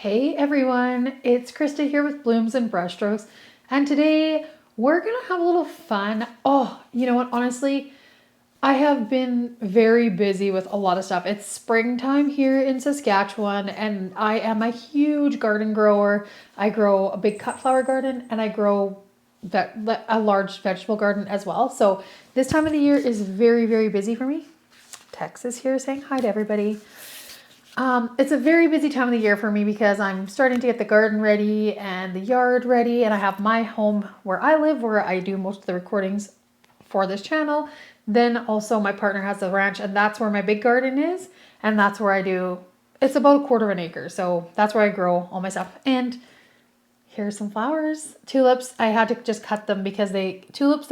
Hey everyone, it's Krista here with Blooms and Brushstrokes, and today we're gonna have a little fun. Oh, you know what? Honestly, I have been very busy with a lot of stuff. It's springtime here in Saskatchewan, and I am a huge garden grower. I grow a big cut flower garden, and I grow a large vegetable garden as well. So this time of the year is very, very busy for me. Tex is here saying hi to everybody. It's a very busy time of the year for me because I'm starting to get the garden ready and the yard ready, and I have my home where I live, where I do most of the recordings for this channel. Then also my partner has a ranch, and that's where my big garden is, and that's where I do, it's about 1/4 acre, so that's where I grow all my stuff. And here's some flowers. Tulips, I had to just cut them because they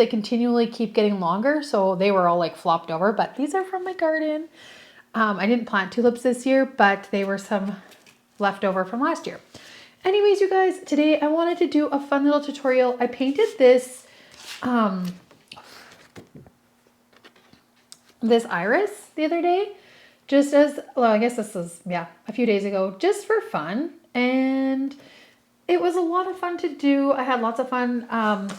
continually keep getting longer, so they were all like flopped over, but these are from my garden. I didn't plant tulips this year, but they were some leftover from last year. Anyways, you guys, today I wanted to do a fun little tutorial. I painted this, this iris the other day, just as, well, I guess this was, a few days ago, just for fun. And it was a lot of fun to do. I had lots of fun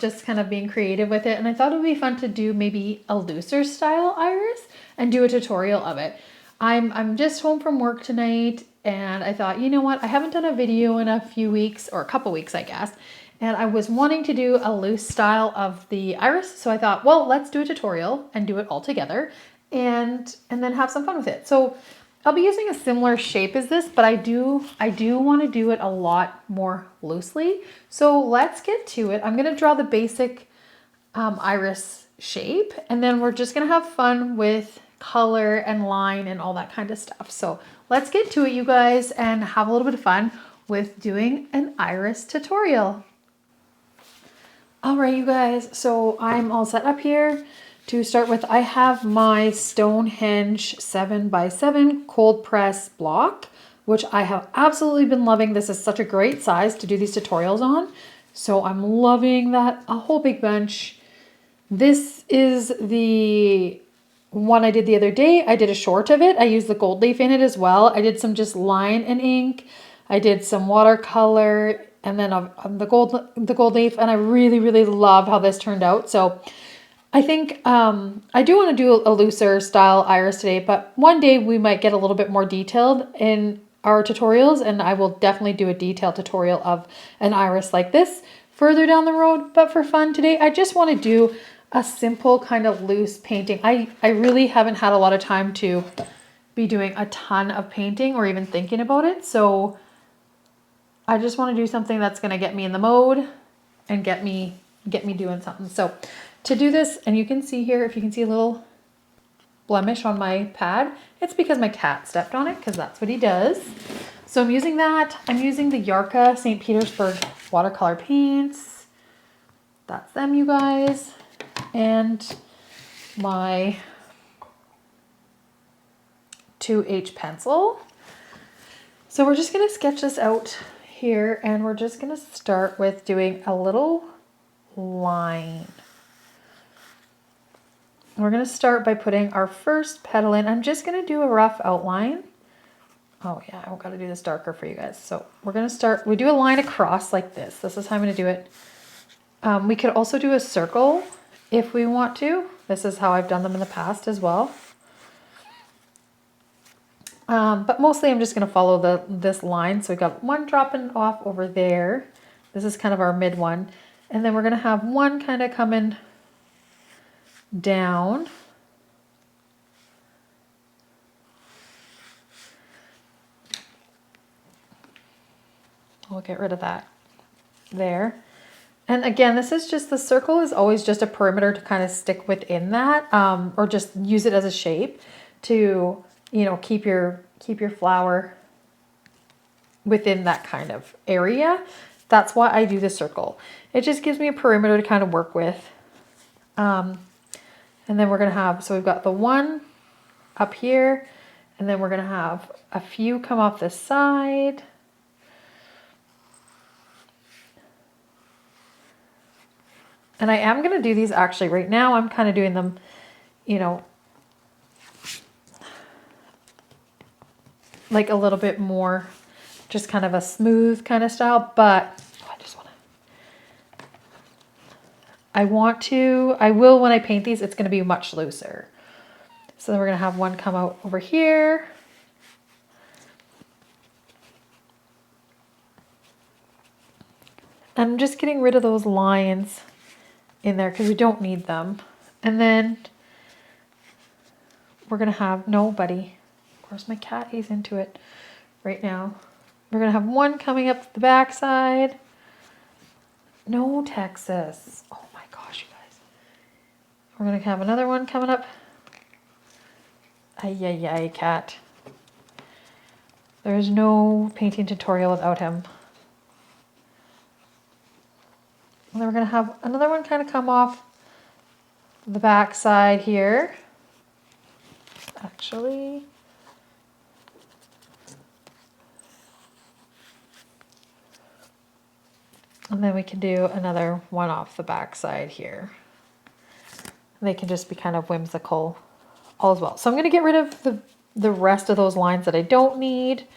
just kind of being creative with it. And I thought it would be fun to do maybe a looser style iris and do a tutorial of it. I'm just home from work tonight, and I thought, you know what? I haven't done a video in a few weeks, or a couple weeks, I guess. And I was wanting to do a loose style of the iris. So I thought, well, let's do a tutorial and do it all together and then have some fun with it. So I'll be using a similar shape as this, but I do want to do it a lot more loosely. So let's get to it. I'm going to draw the basic iris shape, and then we're just going to have fun with color and line and all that kind of stuff. So let's get to it, you guys, and have a little bit of fun with doing an iris tutorial. All right, you guys, so I'm all set up here. To start with, I have my Stonehenge 7x7 cold press block, which I have absolutely been loving. This is such a great size to do these tutorials on. So I'm loving that, a whole big bunch. This is the one I did the other day. I did a short of it. I used the gold leaf in it as well. I did some just line and ink. I did some watercolor and then the gold leaf, and I really, really love how this turned out. So I think I do want to do a looser style iris today, but one day we might get a little bit more detailed in our tutorials, and I will definitely do a detailed tutorial of an iris like this further down the road. But for fun today, I just want to do a simple kind of loose painting. I really haven't had a lot of time to be doing a ton of painting or even thinking about it. So I just want to do something that's going to get me in the mode and get me doing something. So to do this, and you can see here, if you can see a little blemish on my pad, it's because my cat stepped on it, because that's what he does. So I'm using that. I'm using the Yarka St. Petersburg watercolor paints. That's them, you guys. And my 2H pencil. So we're just going to sketch this out here, and we're just going to start with doing a little line. We're going to start by putting our first petal in. I'm just going to do a rough outline. Oh yeah, I've got to do this darker for you guys. So we're going to start, we do a line across like this. This is how I'm going to do it. We could also do a circle if we want to. This is how I've done them in the past as well. But mostly I'm just going to follow this line. So we've got one dropping off over there. This is kind of our mid one. And then we're going to have one kind of coming down. We'll get rid of that there. And again, this is just, the circle is always just a perimeter to kind of stick within that, or just use it as a shape to, you know, keep your flower within that kind of area. That's why I do the circle. It just gives me a perimeter to kind of work with. And then we're going to have, so we've got the one up here, and then we're going to have a few come off this side. And I am going to do these actually right now. I'm kind of doing them, you know, like a little bit more just kind of a smooth kind of style, but I will when I paint these, it's going to be much looser. So then we're going to have one come out over here. I'm just getting rid of those lines in there because we don't need them. And then we're going to have, no, buddy. Where's my cat? He's into it right now. We're going to have one coming up the back side. No, Texas. Oh my gosh, you guys. We're going to have another one coming up. Ay, ay, ay, cat. There's no painting tutorial without him. And then we're going to have another one kind of come off the back side here. Actually, and then we can do another one off the back side here. They can just be kind of whimsical all as well. So I'm going to get rid of the rest of those lines that I don't need.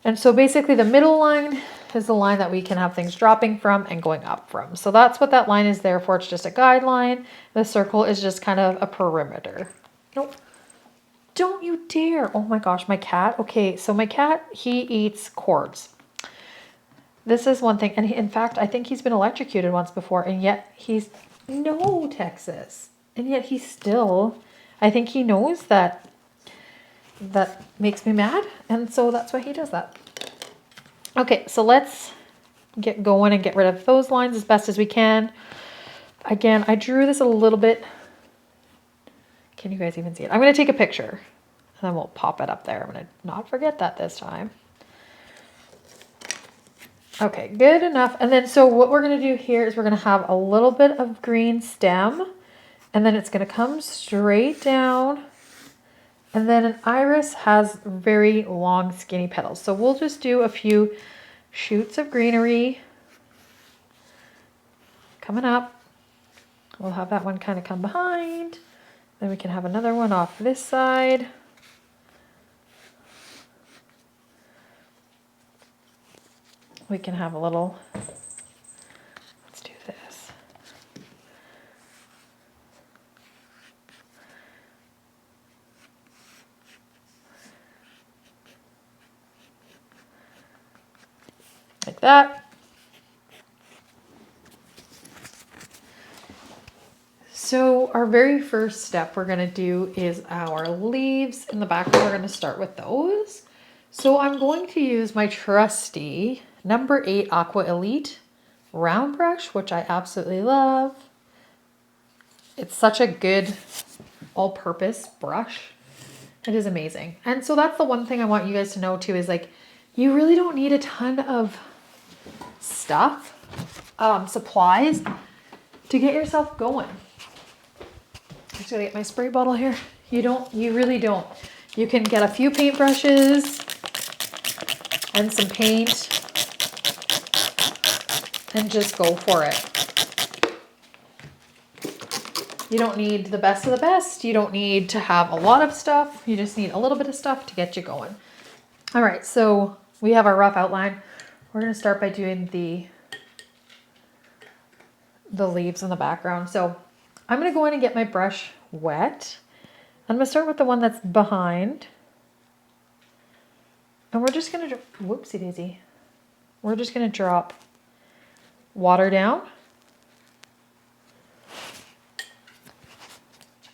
And so basically the middle line is the line that we can have things dropping from and going up from. So that's what that line is there for. It's just a guideline. The circle is just kind of a perimeter. Nope. Don't you dare. Oh my gosh, my cat. Okay, so my cat, he eats cords. This is one thing. And in fact, I think he's been electrocuted once before. And yet he's, no, Texas. And yet he's still, I think he knows that makes me mad. And so that's why he does that. Okay, so let's get going and get rid of those lines as best as we can. Again, I drew this a little bit. Can you guys even see it? I'm going to take a picture and then we'll pop it up there. I'm going to not forget that this time. Okay, good enough. And then so what we're going to do here is we're going to have a little bit of green stem and then it's going to come straight down. And then an iris has very long skinny petals. So we'll just do a few shoots of greenery coming up. We'll have that one kind of come behind. Then we can have another one off this side. We can have a little, let's do this. Like that. So our very first step we're going to do is our leaves in the background. We're going to start with those. So I'm going to use my trusty number 8 Aqua Elite round brush, which I absolutely love. It's such a good all-purpose brush. It is amazing. And so that's the one thing I want you guys to know too, is like, you really don't need a ton of stuff, supplies to get yourself going. I'm just gonna get my spray bottle here. You really don't. You can get a few paintbrushes and some paint and just go for it. You don't need the best of the best. You don't need to have a lot of stuff. You just need a little bit of stuff to get you going. All right, so we have our rough outline. We're gonna start by doing the leaves in the background. So I'm gonna go in and get my brush wet. I'm gonna start with the one that's behind. And we're just gonna, whoopsie daisy. We're just gonna drop water down.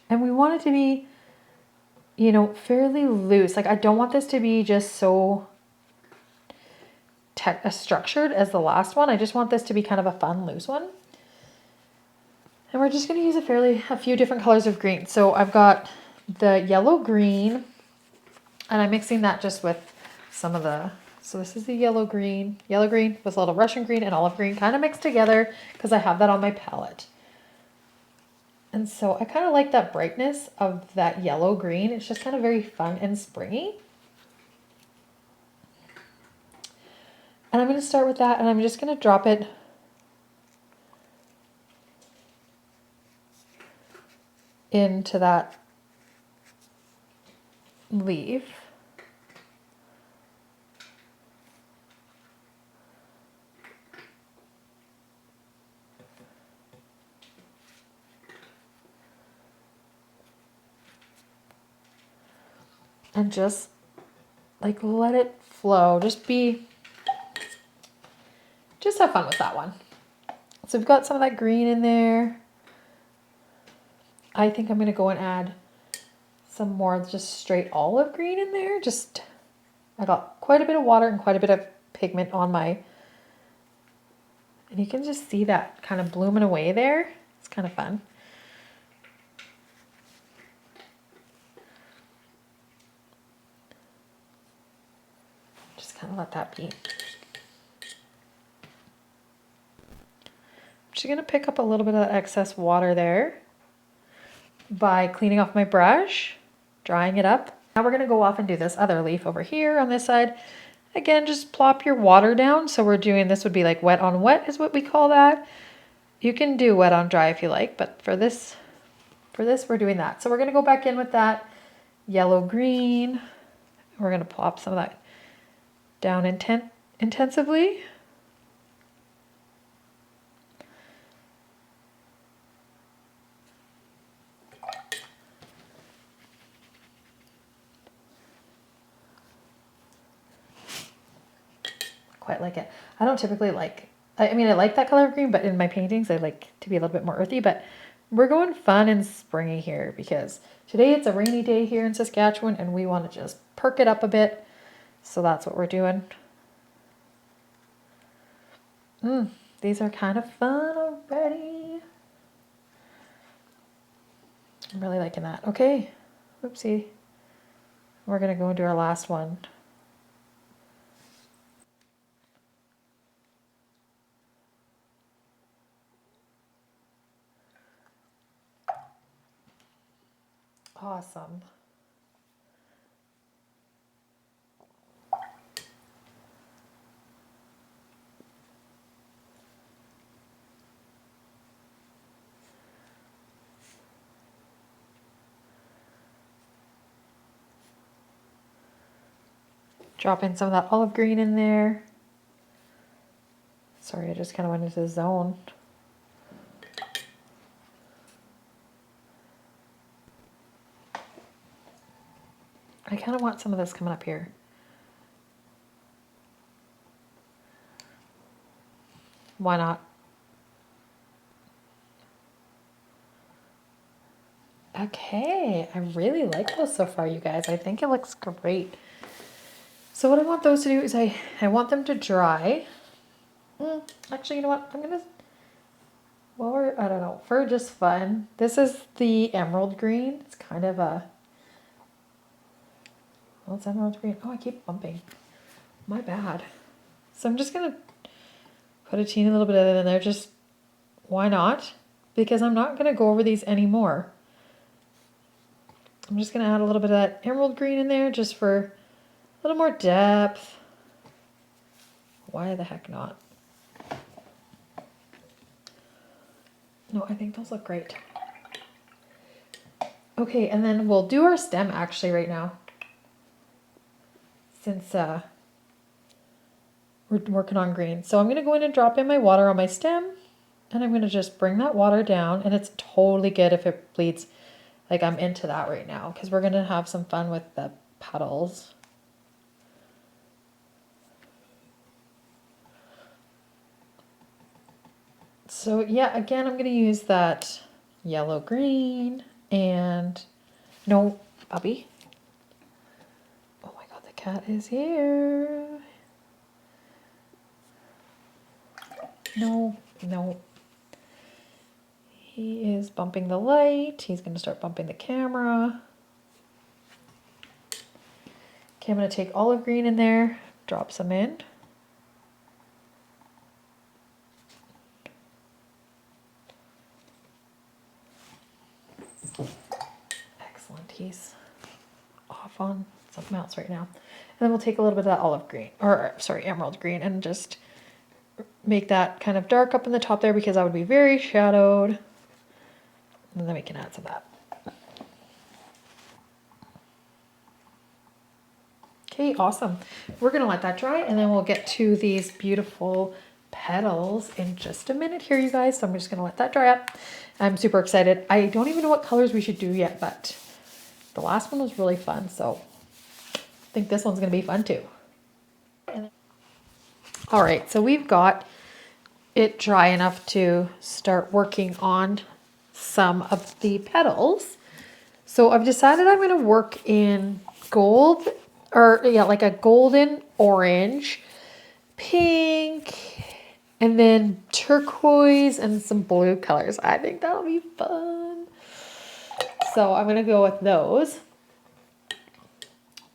And we want it to be, you know, fairly loose. Like I don't want this to be just so structured as the last one. I just want this to be kind of a fun, loose one. And we're just going to use a few different colors of green. So I've got the yellow green, and I'm mixing that just with some of the, so this is the yellow green with a little Russian green and olive green kind of mixed together because I have that on my palette. And so I kind of like that brightness of that yellow green. It's just kind of very fun and springy. And I'm going to start with that, and I'm just going to drop it into that leaf. and just like let it flow. Just have fun with that one. So we've got some of that green in there. I think I'm going to go and add some more just straight olive green in there. I got quite a bit of water and quite a bit of pigment on my, and you can just see that kind of blooming away there. It's kind of fun. Just kind of let that be. I'm just going to pick up a little bit of that excess water there by cleaning off my brush, drying it up. Now we're going to go off and do this other leaf over here on this side. Again, just plop your water down. So we're doing, this would be like wet on wet is what we call that. You can do wet on dry if you like, but for this we're doing that. So we're going to go back in with that yellow green. We're going to plop some of that down intensively. Quite like it. I don't typically like, I mean, I like that color of green, but in my paintings, I like to be a little bit more earthy, but we're going fun and springy here because today it's a rainy day here in Saskatchewan and we want to just perk it up a bit. So that's what we're doing. These are kind of fun already. I'm really liking that. Okay. Oopsie. We're going to go into our last one. Awesome. Drop in some of that olive green in there. Sorry, I just kind of went into the zone. I kind of want some of this coming up here. Why not? Okay, I really like those so far, you guys. I think it looks great. So what I want those to do is I want them to dry. Actually, you know what? I'm gonna, well, I don't know, for just fun. This is the emerald green. It's kind of a, well, it's emerald green. Oh, I keep bumping. My bad. So I'm just gonna put a teeny little bit of it in there. Just, why not? Because I'm not gonna go over these anymore. I'm just gonna add a little bit of that emerald green in there just for a little more depth. Why the heck not? No, I think those look great. Okay, and then we'll do our stem actually right now. Since we're working on green. So I'm going to go in and drop in my water on my stem. And I'm going to just bring that water down. And it's totally good if it bleeds. Like I'm into that right now. Because we're going to have some fun with the petals. So yeah, again, I'm going to use that yellow green and no, puppy. Oh my God, the cat is here. No. He is bumping the light. He's going to start bumping the camera. Okay, I'm going to take olive green in there, drop some in. Excellent. He's off on something else right now. And then we'll take a little bit of that olive green, or sorry, emerald green, and just make that kind of dark up in the top there because that would be very shadowed. And then we can add some of that. Okay, awesome. We're going to let that dry and then we'll get to these beautiful petals in just a minute here, you guys. So I'm just going to let that dry up. I'm super excited. I don't even know what colors we should do yet, but the last one was really fun. So think this one's going to be fun too. All right, so we've got it dry enough to start working on some of the petals. So I've decided I'm going to work in gold, or yeah, like a golden orange, pink, and then turquoise and some blue colors. I think that'll be fun. So I'm going to go with those.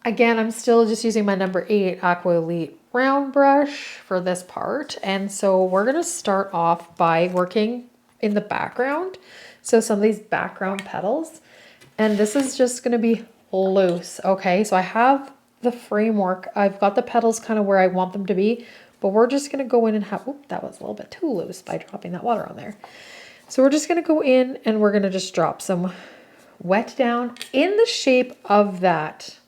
Again, I'm still just using my number 8 Aqua Elite round brush for this part. And so we're going to start off by working in the background. So some of these background petals. And this is just going to be loose. Okay, so I have the framework. I've got the petals kind of where I want them to be. But we're just going to go in and have, oop, that was a little bit too loose by dropping that water on there. So we're just going to go in and we're going to just drop some wet down in the shape of that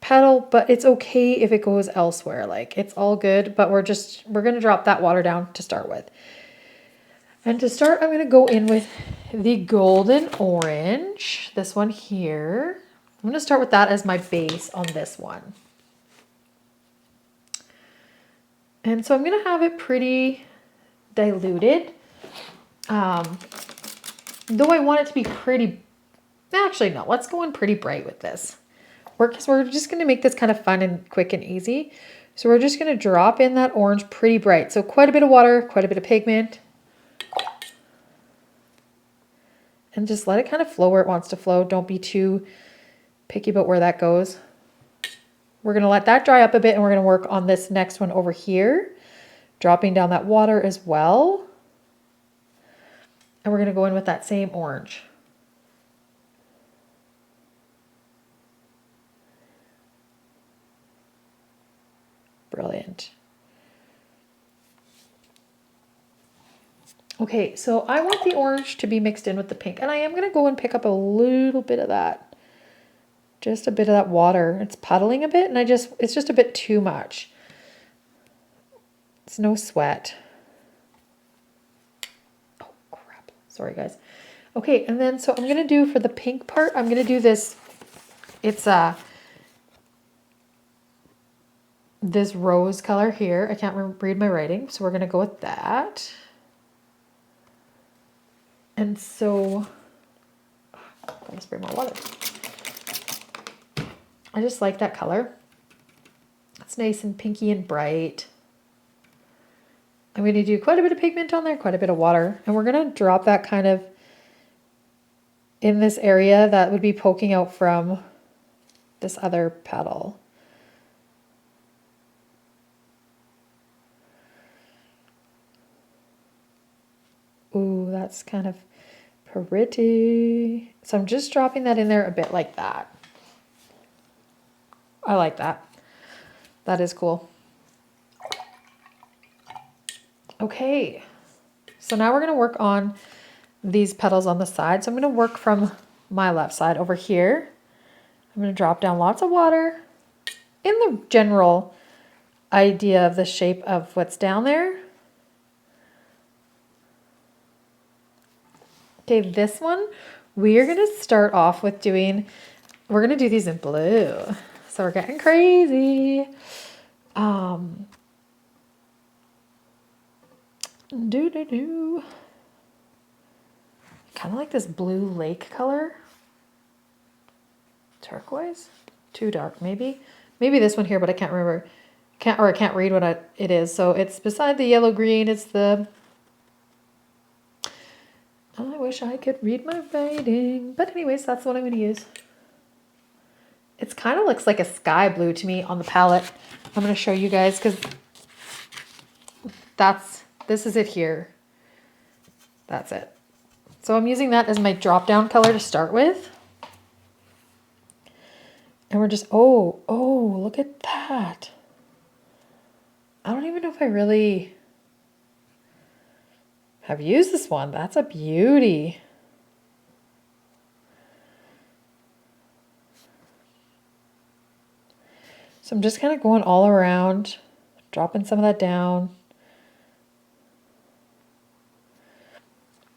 petal, but it's okay if it goes elsewhere. Like, it's all good, but we're going to drop that water down to start with. And to start, I'm going to go in with the golden orange, this one here. I'm going to start with that as my base on this one. And so I'm going to have it pretty diluted. Though I want it to be pretty, actually no, let's go in pretty bright with this. Because we're just going to make this kind of fun and quick and easy. So we're just going to drop in that orange pretty bright. So quite a bit of water, quite a bit of pigment. And just let it kind of flow where it wants to flow. Don't be too picky about where that goes. We're going to let that dry up a bit and we're going to work on this next one over here. Dropping down that water as well. And we're going to go in with that same orange. Brilliant. Okay, so I want the orange to be mixed in with the pink, and I am going to go and pick up a little bit of that. Just a bit of that water. It's puddling a bit, and it's just a bit too much. It's no sweat. Oh, crap. Sorry, guys. Okay, and then so I'm going to do for the pink part, I'm going to do this. It's this rose color here. I can't read my writing, so we're going to go with that. And so, I'm going to spray more water. I just like that color. It's nice and pinky and bright. I'm going to do quite a bit of pigment on there, quite a bit of water. And we're going to drop that kind of in this area that would be poking out from this other petal. Ooh, that's kind of pretty. So I'm just dropping that in there a bit like that. I like that. That is cool. Okay, so now we're going to work on these petals on the side. So I'm going to work from my left side over here. I'm going to drop down lots of water in the general idea of the shape of what's down there. Okay, this one, we are going to start off with doing, we're going to do these in blue. So we're getting crazy. Kind of like this blue lake color. Turquoise? Too dark, maybe. Maybe this one here, but I can't remember. I can't read what it is. So it's beside the yellow green. It's the... I wish I could read my writing. But anyways, that's what I'm going to use. It kind of looks like a sky blue to me on the palette. I'm going to show you guys because this is it here. That's it. So I'm using that as my drop down color to start with. And we're just, oh, look at that. I don't even know if I really have used this one. That's a beauty. So I'm just kind of going all around, dropping some of that down.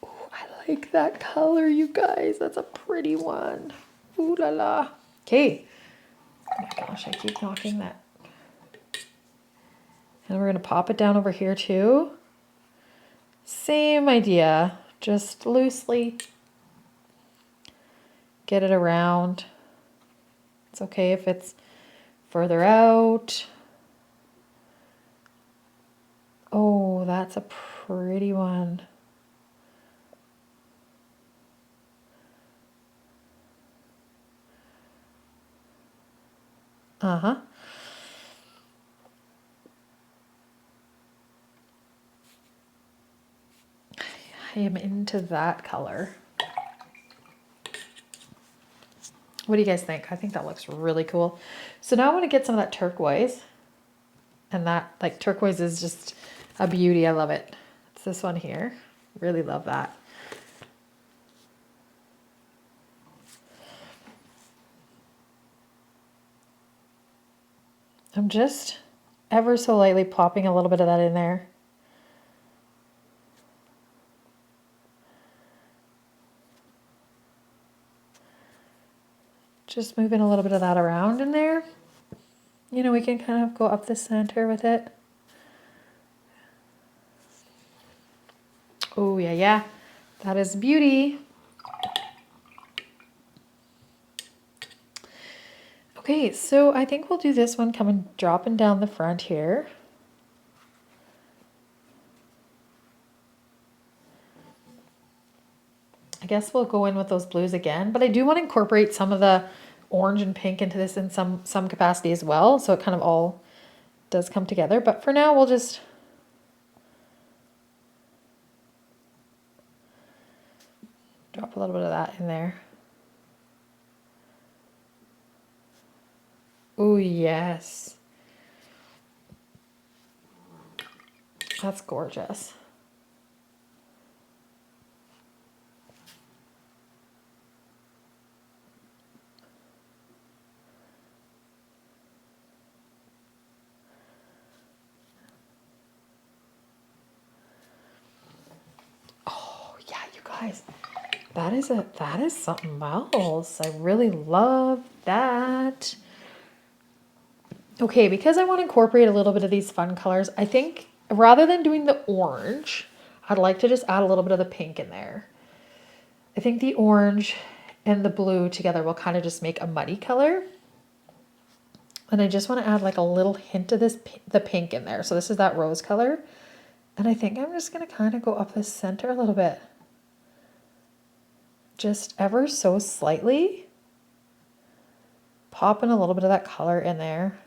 Ooh, I like that color, you guys. That's a pretty one. Ooh la la. Okay. Oh my gosh, I keep knocking that. And we're going to pop it down over here too. Same idea, just loosely get it around. It's okay if it's further out. Oh, that's a pretty one. Uh-huh. I am into that color. What do you guys think? I think that looks really cool. So now I want to get some of that turquoise. And that, like, turquoise is just a beauty. I love it. It's this one here. Really love that. I'm just ever so lightly popping a little bit of that in there. Just moving a little bit of that around in there. You know, we can kind of go up the center with it. Oh, yeah, yeah. That is beauty. Okay, so I think we'll do this one coming dropping down the front here. I guess we'll go in with those blues again, but I do want to incorporate some of the orange and pink into this in some capacity as well, so it kind of all does come together. But for now, we'll just drop a little bit of that in there. Oh, yes. That's gorgeous. Oh, yeah, you guys. That is something else. I really love that. Okay, because I want to incorporate a little bit of these fun colors, I think rather than doing the orange, I'd like to just add a little bit of the pink in there. I think the orange and the blue together will kind of just make a muddy color. And I just want to add like a little hint of the pink in there. So this is that rose color. And I think I'm just going to kind of go up the center a little bit. Just ever so slightly. Popping a little bit of that color in there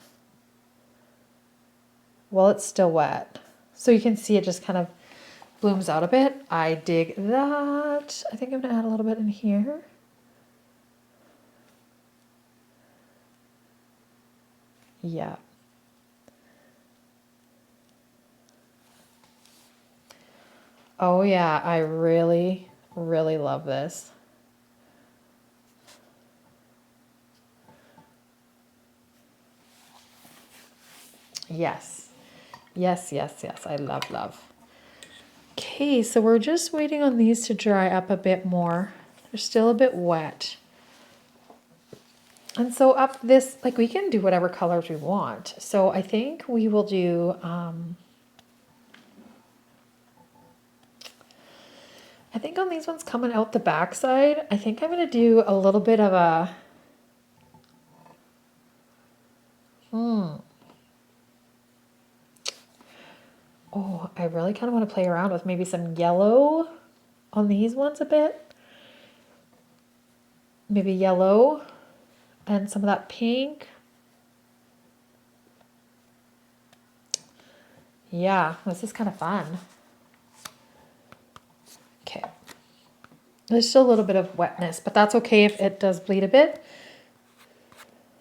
while it's still wet. So you can see it just kind of blooms out a bit. I dig that. I think I'm going to add a little bit in here. Yeah. Oh yeah, I really, really love this. Yes. Yes, yes, yes. I love, love. Okay, so we're just waiting on these to dry up a bit more. They're still a bit wet. And so up this, like we can do whatever colors we want. So I think we will do, I think on these ones coming out the back side, I think I'm going to do a little bit of a, oh, I really kind of want to play around with maybe some yellow on these ones a bit. Maybe yellow and some of that pink. Yeah, this is kind of fun. Okay. There's still a little bit of wetness, but that's okay if it does bleed a bit.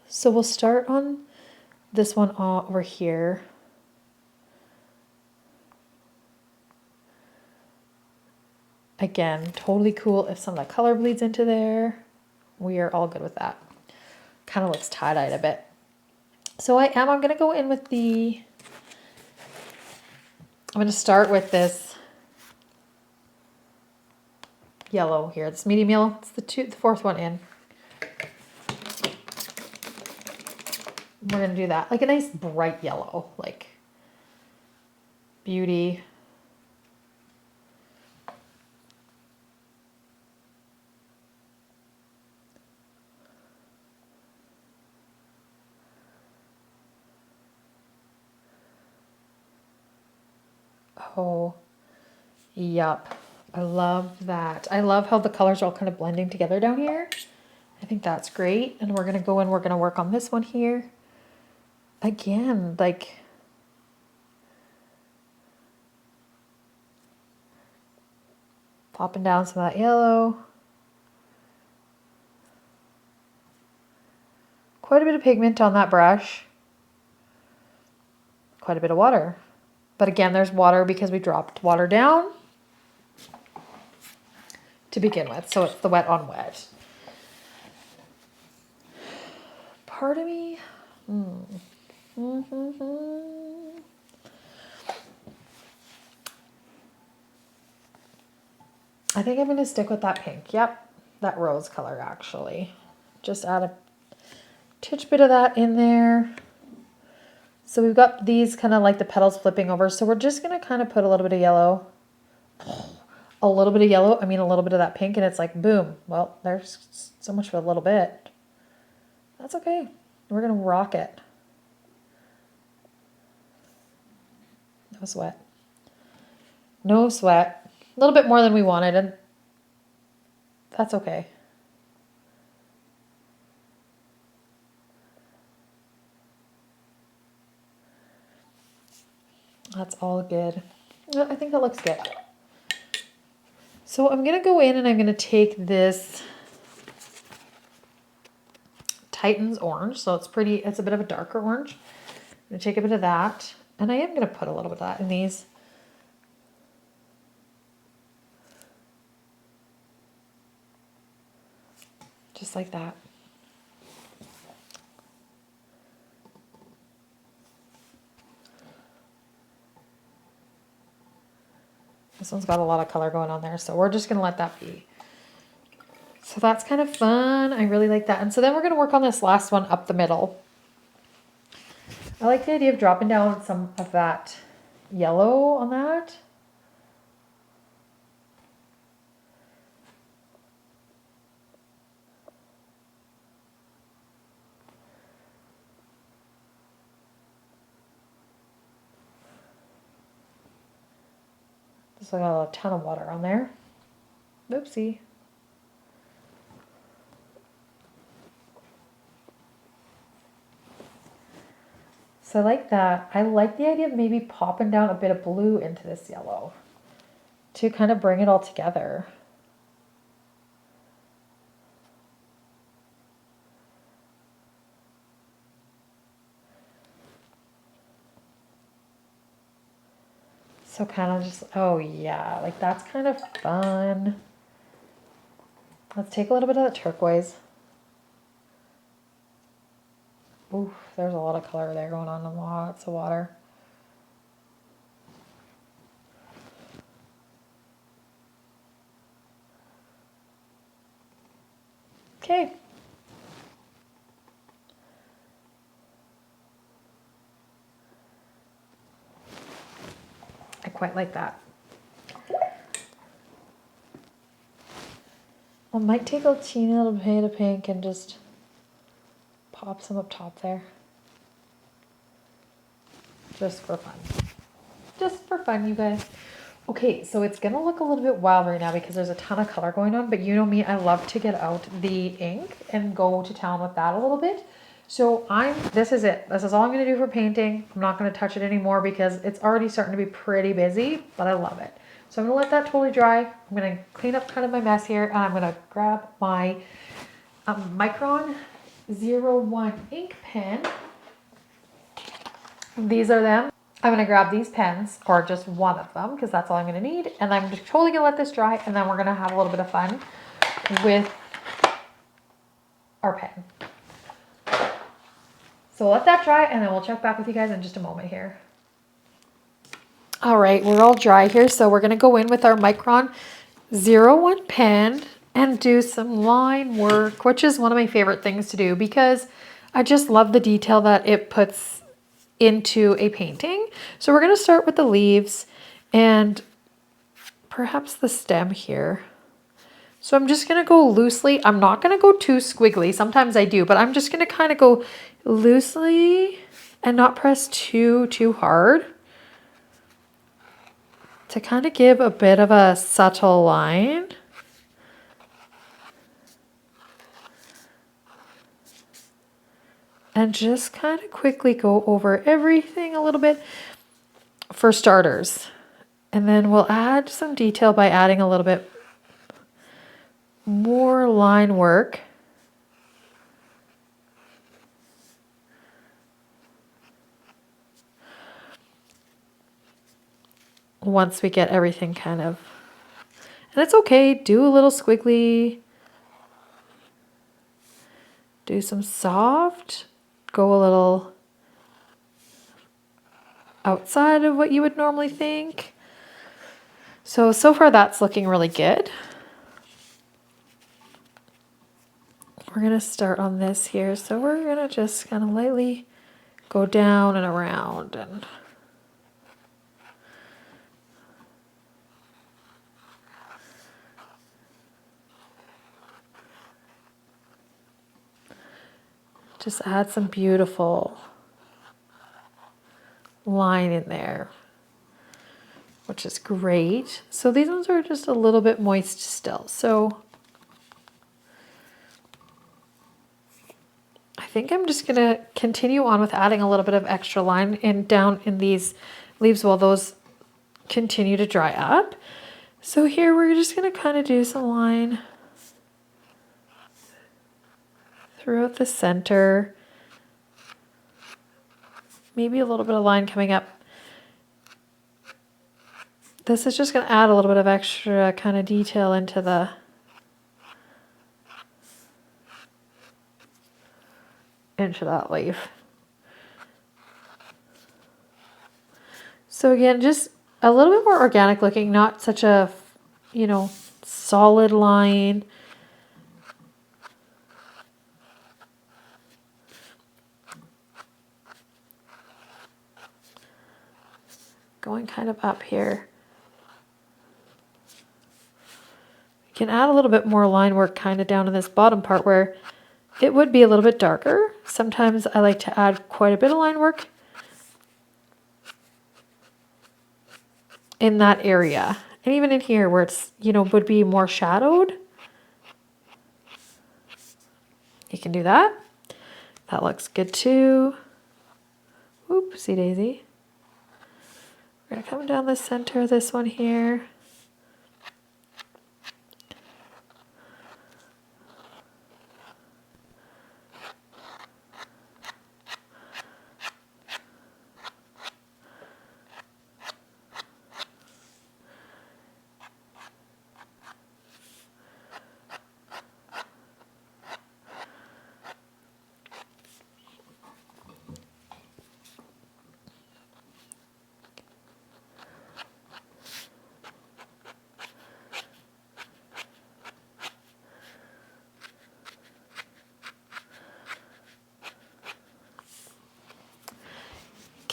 So we'll start on this one over here. Again, totally cool if some of the color bleeds into there. We are all good with that. Kind of looks tie-dyed a bit. So I'm going to go in with I'm going to start with this yellow here. It's medium yellow. It's the fourth one in. we're going to do that. Like a nice bright yellow, like beauty. Oh, yep. I love that. I love how the colors are all kind of blending together down here. I think that's great. And we're going to go in, we're going to work on this one here. Again, like, popping down some of that yellow. Quite a bit of pigment on that brush. Quite a bit of water. But again, there's water because we dropped water down to begin with. So it's the wet on wet. Part of me. I think I'm going to stick with that pink. Yep. That rose color actually. Just add a titch bit of that in there. So we've got these kind of like the petals flipping over. So we're just going to kind of put a little bit of yellow. A little bit of yellow. I mean, a little bit of that pink. And it's like, boom. Well, there's so much for a little bit. That's okay. We're going to rock it. No sweat. No sweat. A little bit more than we wanted. And that's okay. That's all good. I think that looks good. So I'm going to go in and I'm going to take this Titan's orange. So it's pretty, it's a bit of a darker orange. I'm going to take a bit of that. And I am going to put a little bit of that in these. Just like that. This one's got a lot of color going on there, so we're just going to let that be. So that's kind of fun. I really like that. And so then we're going to work on this last one up the middle. I like the idea of dropping down some of that yellow on that. Just got a ton of water on there. Oopsie. So I like that. I like the idea of maybe popping down a bit of blue into this yellow to kind of bring it all together. So kind of just, oh yeah, like that's kind of fun. Let's take a little bit of that turquoise. Oof, there's a lot of color there going on and lots of water. Okay. I quite like that. I might take a teeny little bit of pink and just pop some up top there. Just for fun. Just for fun, you guys. Okay, so it's going to look a little bit wild right now because there's a ton of color going on, but you know me, I love to get out the ink and go to town with that a little bit. So this is it. This is all I'm going to do for painting. I'm not going to touch it anymore because it's already starting to be pretty busy, but I love it. So I'm going to let that totally dry. I'm going to clean up kind of my mess here, and I'm going to grab my Micron 01 ink pen. These are them. I'm going to grab these pens, or just one of them, because that's all I'm going to need. And I'm just totally going to let this dry, and then we're going to have a little bit of fun with our pen. So let that dry, and then we'll check back with you guys in just a moment here. All right, we're all dry here, so we're going to go in with our Micron 01 pen and do some line work, which is one of my favorite things to do because I just love the detail that it puts into a painting. So we're going to start with the leaves and perhaps the stem here. So I'm just going to go loosely. I'm not going to go too squiggly. Sometimes I do, but I'm just going to kind of go loosely and not press too hard to kind of give a bit of a subtle line. And just kind of quickly go over everything a little bit for starters. And then we'll add some detail by adding a little bit more line work. Once we get everything kind of, and it's okay, do a little squiggly, do some soft, go a little outside of what you would normally think. So far that's looking really good. We're going to start on this here. So we're going to just kind of lightly go down and around and just add some beautiful line in there, which is great. So these ones are just a little bit moist still. So I think I'm just gonna continue on with adding a little bit of extra line down in these leaves while those continue to dry up. So here we're just gonna kind of do some line throughout the center. Maybe a little bit of line coming up. This is just going to add a little bit of extra kind of detail into that leaf. So again, just a little bit more organic looking, not such a, solid line. Going kind of up here. You can add a little bit more line work kind of down in this bottom part where it would be a little bit darker. Sometimes I like to add quite a bit of line work in that area. And even in here where it's, would be more shadowed. You can do that. That looks good too. Oopsie daisy. We're going to come down the center of this one here.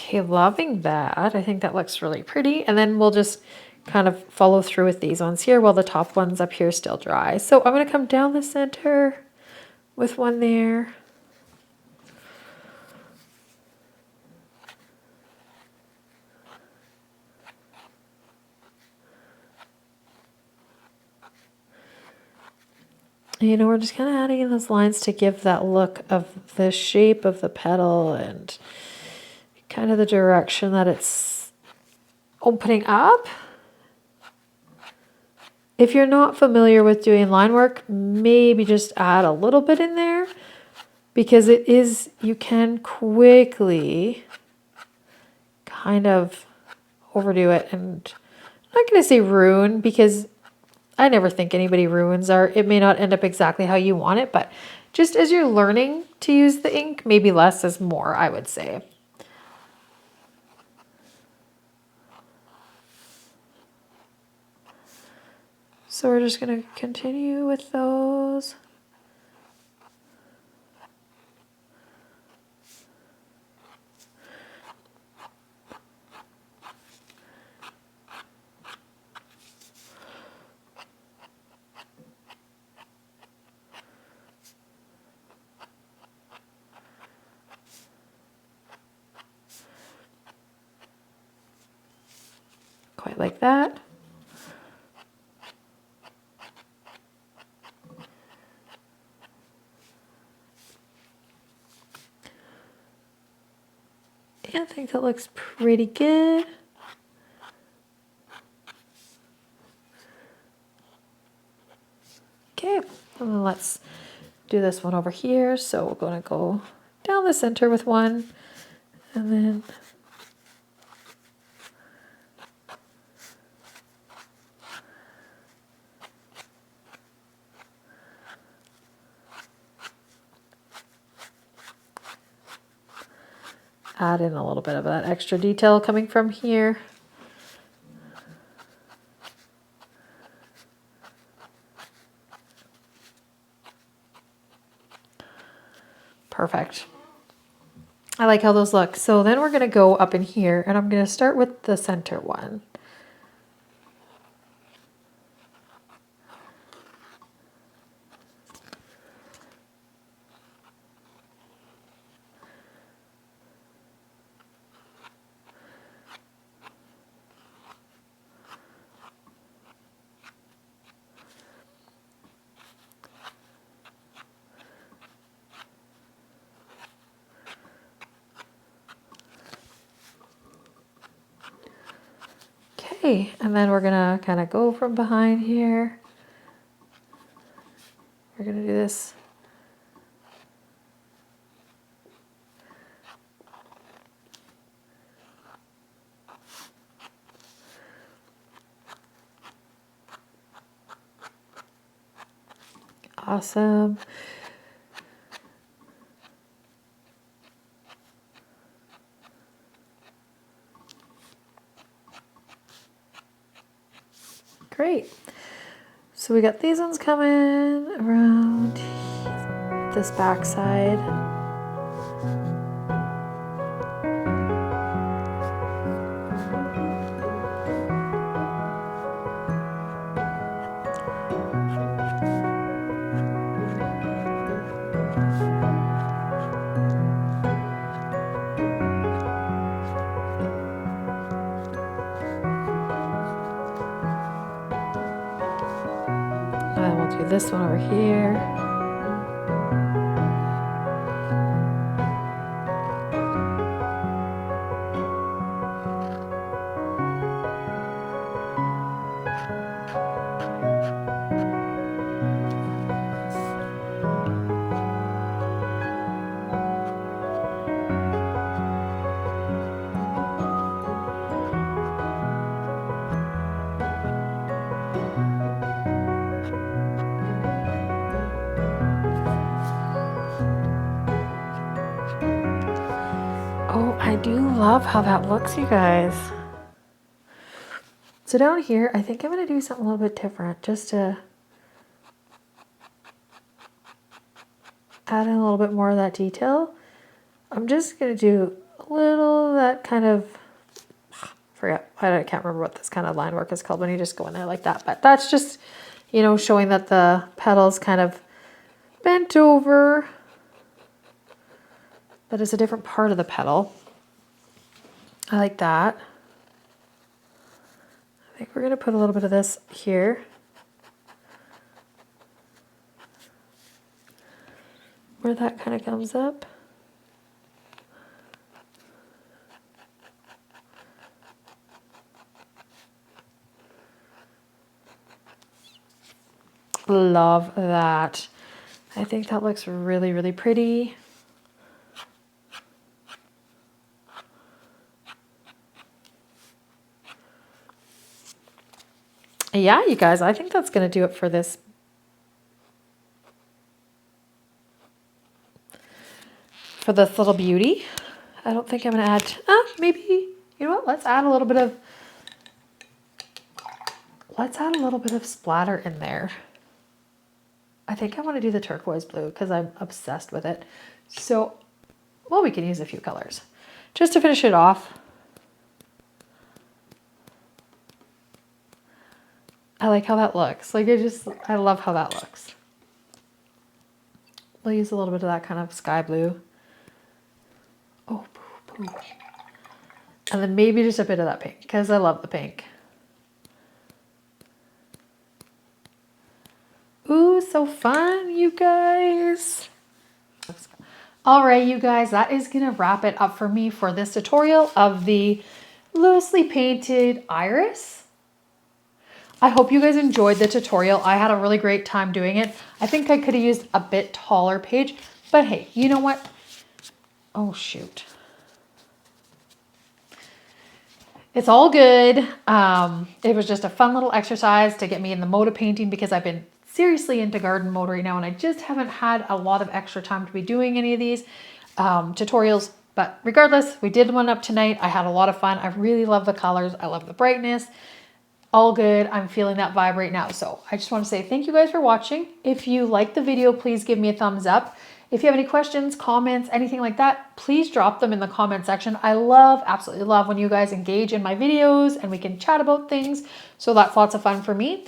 Okay, loving that. I think that looks really pretty. And then we'll just kind of follow through with these ones here while the top ones up here still dry. So I'm going to come down the center with one there. We're just kind of adding in those lines to give that look of the shape of the petal and kind of the direction that it's opening up. If you're not familiar with doing line work, maybe just add a little bit in there because you can quickly kind of overdo it. And I'm not going to say ruin because I never think anybody ruins art. It may not end up exactly how you want it, but just as you're learning to use the ink, maybe less is more, I would say. So we're just going to continue with those. quite like that. Yeah, I think that looks pretty good. Okay, and then let's do this one over here. So we're going to go down the center with one, and then add in a little bit of that extra detail coming from here. Perfect. I like how those look. So then we're going to go up in here, and I'm going to start with the center one. Okay, and then we're gonna kind of go from behind here. We're gonna do this. Awesome. Great. So we got these ones coming around this back side. And we'll do this one over here. Oh, I do love how that looks, you guys. So down here, I think I'm going to do something a little bit different just to add in a little bit more of that detail. I'm just going to do a little of that kind of, I can't remember what this kind of line work is called when you just go in there like that. But that's just, you know, showing that the petal's kind of bent over. That is a different part of the petal. I like that. I think we're going to put a little bit of this here. Where that kind of comes up. Love that. I think that looks really, really pretty. Yeah, you guys, I think that's going to do it for this. For this little beauty. I don't think I'm going to add, maybe, you know what, let's add a little bit of splatter in there. I think I want to do the turquoise blue because I'm obsessed with it. So, well, we can use a few colors just to finish it off. I like how that looks. Like I love how that looks. We'll use a little bit of that kind of sky blue. Oh, poo, poo. And then maybe just a bit of that pink because I love the pink. Ooh, so fun, you guys. All right, you guys, that is gonna wrap it up for me for this tutorial of the loosely painted iris. I hope you guys enjoyed the tutorial. I had a really great time doing it. I think I could have used a bit taller page, but hey, you know what? Oh, shoot. It's all good. It was just a fun little exercise to get me in the mode of painting because I've been seriously into garden mode right now and I just haven't had a lot of extra time to be doing any of these tutorials. But regardless, we did one up tonight. I had a lot of fun. I really love the colors. I love the brightness. All good. I'm feeling that vibe right now. So I just want to say thank you guys for watching. If you liked the video, please give me a thumbs up. If you have any questions, comments, anything like that, please drop them in the comment section. I love, absolutely love when you guys engage in my videos and we can chat about things. So that's lots of fun for me.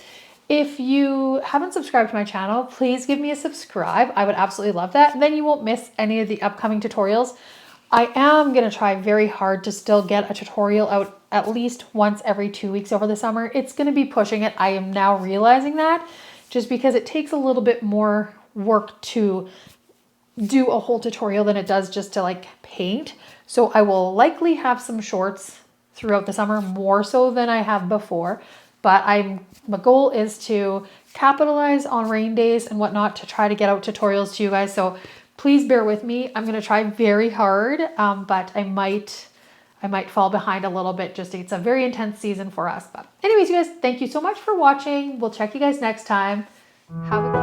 If you haven't subscribed to my channel, please give me a subscribe. I would absolutely love that. And then you won't miss any of the upcoming tutorials. I am going to try very hard to still get a tutorial out at least once every 2 weeks over the summer. It's going to be pushing it. I am now realizing that just because it takes a little bit more work to do a whole tutorial than it does just to like paint. So I will likely have some shorts throughout the summer, more so than I have before. But my goal is to capitalize on rain days and whatnot to try to get out tutorials to you guys. So please bear with me. I'm going to try very hard, but I might fall behind a little bit. Just it's a very intense season for us. But anyways, you guys, thank you so much for watching. We'll check you guys next time. Have a